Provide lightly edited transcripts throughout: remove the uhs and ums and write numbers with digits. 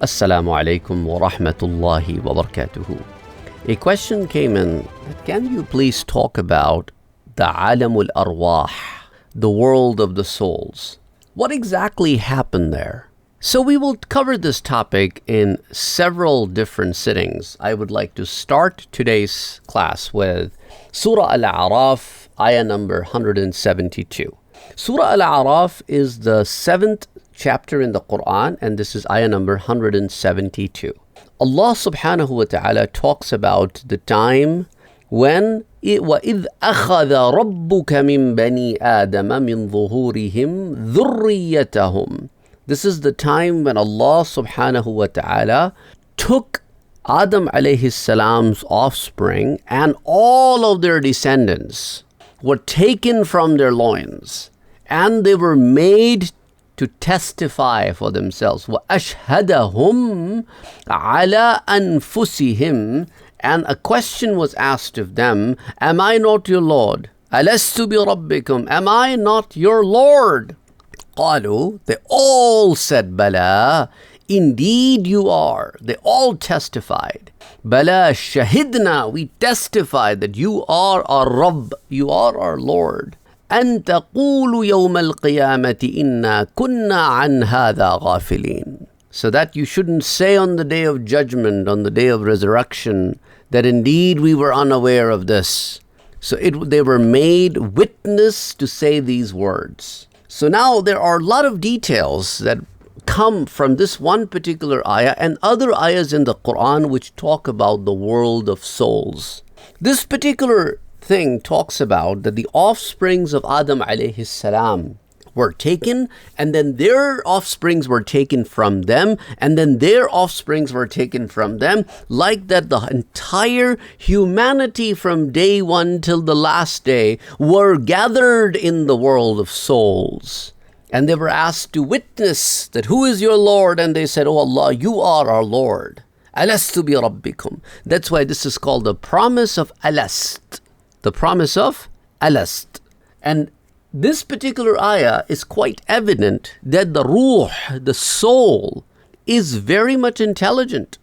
Assalamu alaikum wa rahmatullahi wa barakatuhu. A question came in, can you please talk about the alamul arwah, the world of the souls? What exactly happened there? So we will cover this topic in several different sittings. I would like to start today's class with Surah Al-A'raf, ayah number 172. Surah Al-A'raf is the 7th chapter in the Quran, and this is ayah number 172. Allah subhanahu wa ta'ala talks about the time when وَإِذْ أَخَذَ رَبُّكَ مِنْ بَنِي آدَمَ مِنْ ظُهُورِهِمْ ذُرِّيَّتَهُمْ. This is the time when Allah subhanahu wa ta'ala took Adam alayhi salam's offspring and all of their descendants were taken from their loins and they were made to testify for themselves. وَأَشْهَدَهُمْ عَلَىٰ أَنفُسِهِمْ. And a question was asked of them, am I not your Lord? أَلَسْتُ بِرَبِّكُمْ. Am I not your Lord? قالوا, they all said, Bala, indeed you are. They all testified. Bala shahidna, we testify that you are our Rabb, you are our Lord. أن تقولوا يوم القيامة إنا كنا عن هذا غافلين. So that you shouldn't say on the day of judgment, on the day of resurrection, that indeed we were unaware of this. So they were made witness to say these words. So now there are a lot of details that come from this one particular ayah and other ayahs in the Quran which talk about the world of souls. This particular thing talks about that the offsprings of Adam alayhi salam were taken, and then their offsprings were taken from them, and then their offsprings were taken from them, like that the entire humanity from day one till the last day were gathered in the world of souls. And they were asked to witness that who is your Lord? And they said, oh Allah, you are our Lord. Alastu bi rabbikum. That's why this is called the promise of Alast. The promise of Alast. And this particular ayah is quite evident that the Rooh, the soul, is very much intelligent.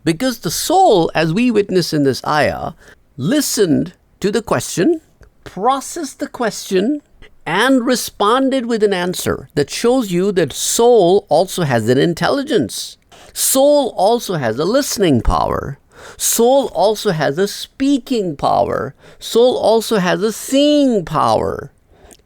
Because the soul, as we witness in this ayah, listened to the question, processed the question, and responded with an answer that shows you that soul also has an intelligence. Soul also has a listening power. Soul also has a speaking power. Soul also has a seeing power.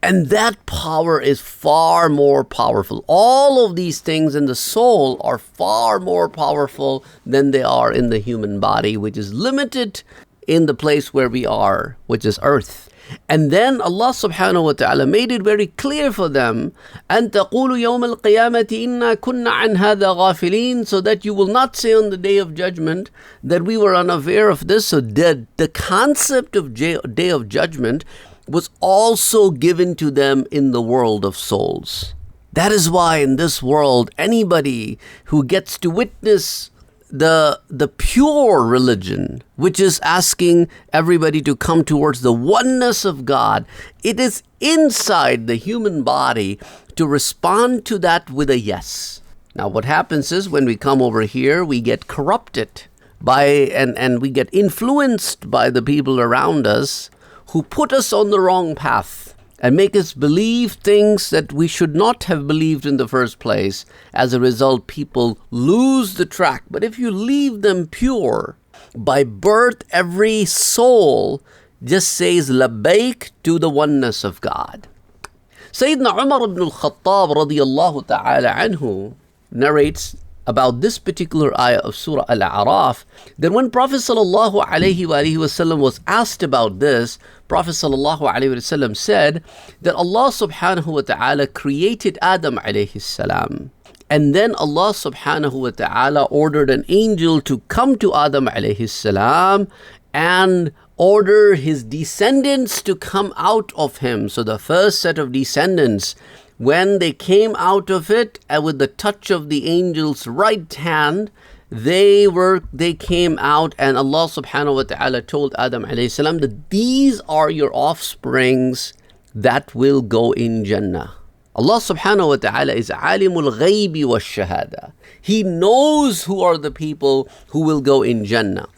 And that power is far more powerful. All of these things in the soul are far more powerful than they are in the human body, which is limited in the place where we are, which is earth. And then Allah subhanahu wa ta'ala made it very clear for them, أَن تَقُولُوا يَوْمَ الْقِيَامَةِ إِنَّا كُنَّا عَنْ هَذَا غَافِلِينَ, so that you will not say on the day of judgment that we were unaware of this. So the concept of day of judgment was also given to them in the world of souls. That is why in this world, anybody who gets to witness the pure religion, which is asking everybody to come towards the oneness of God, it is inside the human body to respond to that with a yes. Now what happens is when we come over here, we get corrupted by and we get influenced by the people around us who put us on the wrong path and make us believe things that we should not have believed in the first place. As a result, people lose the track. But if you leave them pure, by birth, every soul just says labbaik to the oneness of God. Sayyidina Umar ibn al-Khattab radiyallahu ta'ala anhu narrates about this particular ayah of Surah Al-A'raf, that when Prophet sallallahu alaihi wasallam was asked about this, Prophet sallallahu alaihi wasallam said that Allah subhanahu wa ta'ala created Adam alayhi salam. And then Allah subhanahu wa ta'ala ordered an angel to come to Adam alayhi salam and order his descendants to come out of him. So the first set of descendants, when they came out of it, and with the touch of the angel's right hand, they came out, and Allah subhanahu wa ta'ala told Adam alayhi salam that these are your offsprings that will go in Jannah. Allah subhanahu wa ta'ala is alimul ghaybi wa shahada. He knows who are the people who will go in Jannah.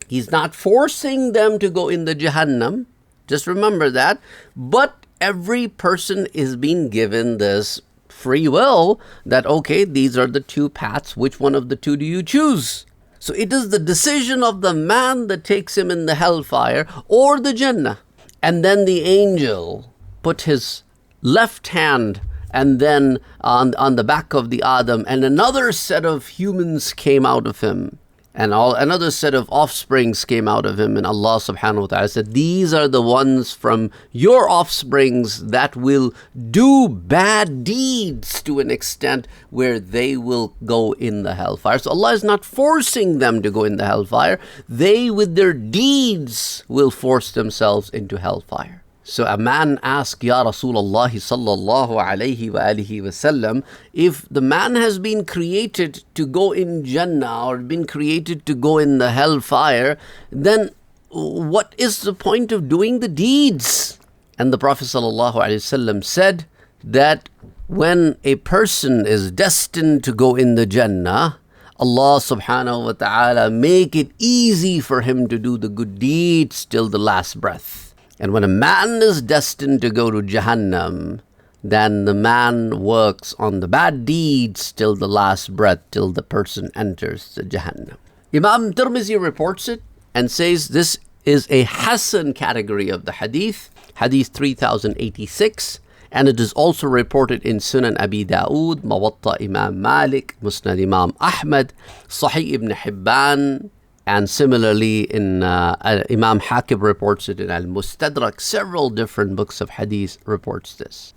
He's not forcing them to go in the Jahannam. Just remember that. But every person is being given this free will that, okay, these are the two paths. Which one of the two do you choose? So it is the decision of the man that takes him in the hellfire or the Jannah. And then the angel put his left hand and then on the back of the Adam, and another set of humans came out of him. And another set of offsprings came out of him. And Allah subhanahu wa ta'ala said, these are the ones from your offsprings that will do bad deeds to an extent where they will go in the hellfire. So Allah is not forcing them to go in the hellfire. They with their deeds will force themselves into hellfire. So a man asked, Ya Rasulullah sallallahu alayhi wa alihi wasallam, if the man has been created to go in Jannah or been created to go in the hellfire, then what is the point of doing the deeds? And the Prophet sallallahu alayhi wasallam said that when a person is destined to go in the Jannah, Allah subhanahu wa ta'ala make it easy for him to do the good deeds till the last breath. And when a man is destined to go to Jahannam, then the man works on the bad deeds till the last breath, till the person enters the Jahannam. Imam Tirmizi reports it and says this is a Hasan category of the hadith, hadith 3086, and it is also reported in Sunan Abi Dawood, Muwatta Imam Malik, Musnad Imam Ahmad, Sahih Ibn Hibban, and similarly in Imam Hakim reports it in Al-Mustadrak. Several different books of hadith reports this.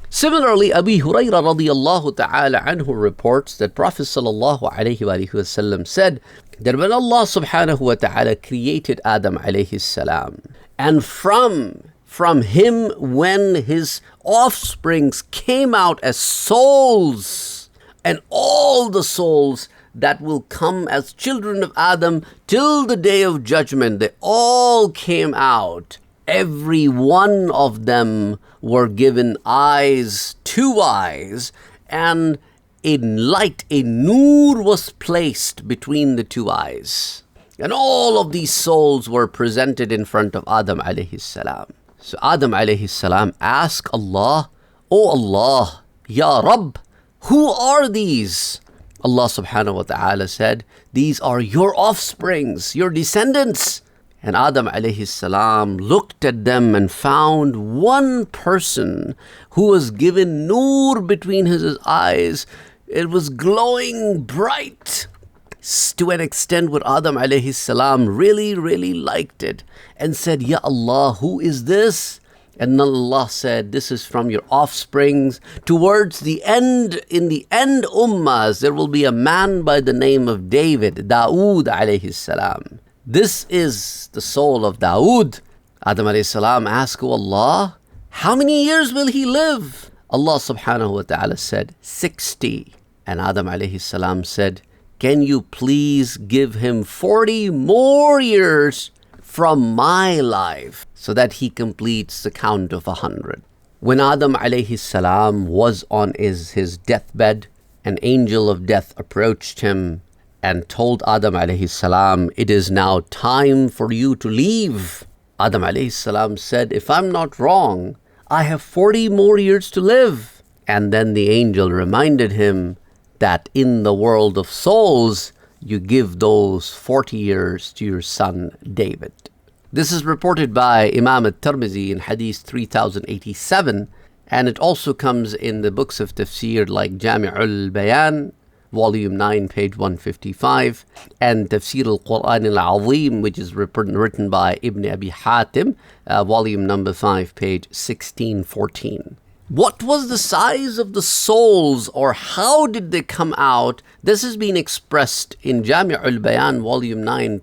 Similarly, Abu Hurairah radiyallahu ta'ala anhu reports that Prophet sallallahu alayhi wa sallam said that when Allah subhanahu wa ta'ala created Adam alayhi salam, and from him when his offsprings came out as souls, and all the souls that will come as children of Adam till the day of judgment, they all came out. Every one of them were given eyes, two eyes, and a light, a nur was placed between the two eyes. And all of these souls were presented in front of Adam alayhi salam. So Adam alayhi salam asked Allah, "O Allah, Ya Rabb, who are these?" Allah subhanahu wa ta'ala said, these are your offsprings, your descendants. And Adam alayhi salam looked at them and found one person who was given nur between his eyes. It was glowing bright to an extent where Adam alayhi salam really, really liked it and said, Ya Allah, who is this? And Allah said, this is from your offsprings. Towards the end, in the end ummahs, there will be a man by the name of David, Dawood alayhi salam. This is the soul of Dawood. Adam alayhi salam asked, O Allah, how many years will he live? Allah subhanahu wa ta'ala said, 60. And Adam alayhi salam said, can you please give him 40 more years from my life, so that he completes the count of 100. When Adam alayhi salam was on his deathbed, an angel of death approached him and told Adam alayhi salam, it is now time for you to leave. Adam alayhi salam said, if I'm not wrong, I have 40 more years to live. And then the angel reminded him that in the world of souls, you give those 40 years to your son David. This is reported by Imam al-Tirmizi in Hadith 3087, and it also comes in the books of tafsir like Jami'ul Bayan, Volume 9, page 155, and Tafsir al-Quran al-Azim, which is written by Ibn Abi Hatim, Volume number 5, page 1614. What was the size of the souls, or how did they come out? This has been expressed in Jami'ul Bayan, Volume 9,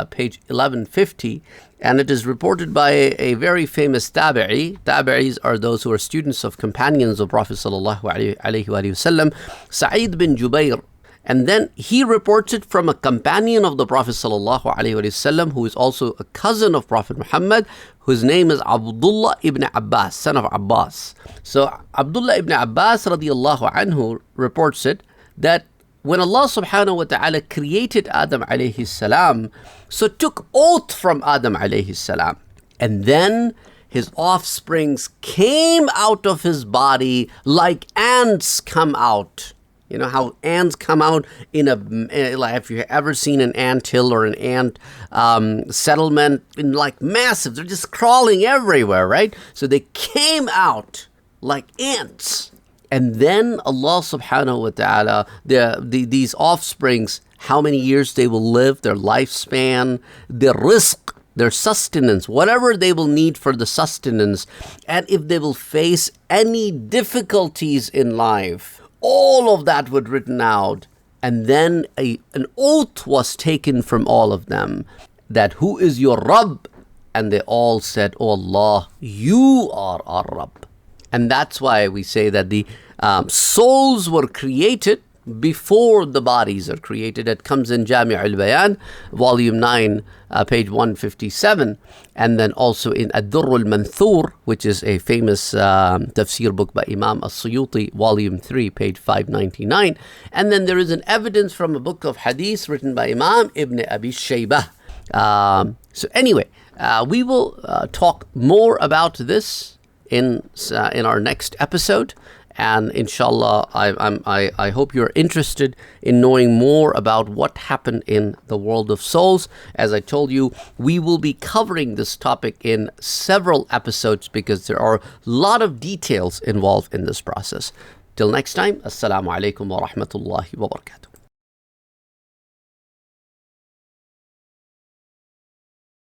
page 1150, and it is reported by a very famous tabi'i. Tabi'is are those who are students of companions of Prophet sallallahu alaihi wasallam, Said bin Jubair. And then he reports it from a companion of the Prophet ﷺ, who is also a cousin of Prophet Muhammad, whose name is Abdullah ibn Abbas, son of Abbas. So Abdullah ibn Abbas radiallahu anhu reports it, that when Allah subhanahu wa ta'ala created Adam alayhi salam, so took oath from Adam alayhi salam, and then his offsprings came out of his body like ants come out. You know how ants come out in like, if you've ever seen an ant hill or an ant settlement, in like massive, they're just crawling everywhere, right? So they came out like ants. And then Allah subhanahu wa ta'ala, these offsprings, how many years they will live, their lifespan, their rizq, their sustenance, whatever they will need for the sustenance, and if they will face any difficulties in life, all of that was written out. And then an oath was taken from all of them, that who is your Rabb? And they all said, oh Allah, you are our Rabb. And that's why we say that the souls were created before the bodies are created. It comes in Jami' al-Bayan, volume 9, page 157. And then also in Ad-Durr al-Manthur, which is a famous tafsir book by Imam al-Suyuti, volume 3, page 599. And then there is an evidence from a book of hadith written by Imam Ibn Abi Shaybah. So anyway, we will talk more about this in our next episode. And inshallah, I hope you're interested in knowing more about what happened in the world of souls. As I told you, we will be covering this topic in several episodes because there are a lot of details involved in this process. Till next time, Assalamu alaikum wa rahmatullahi wa barakatuh.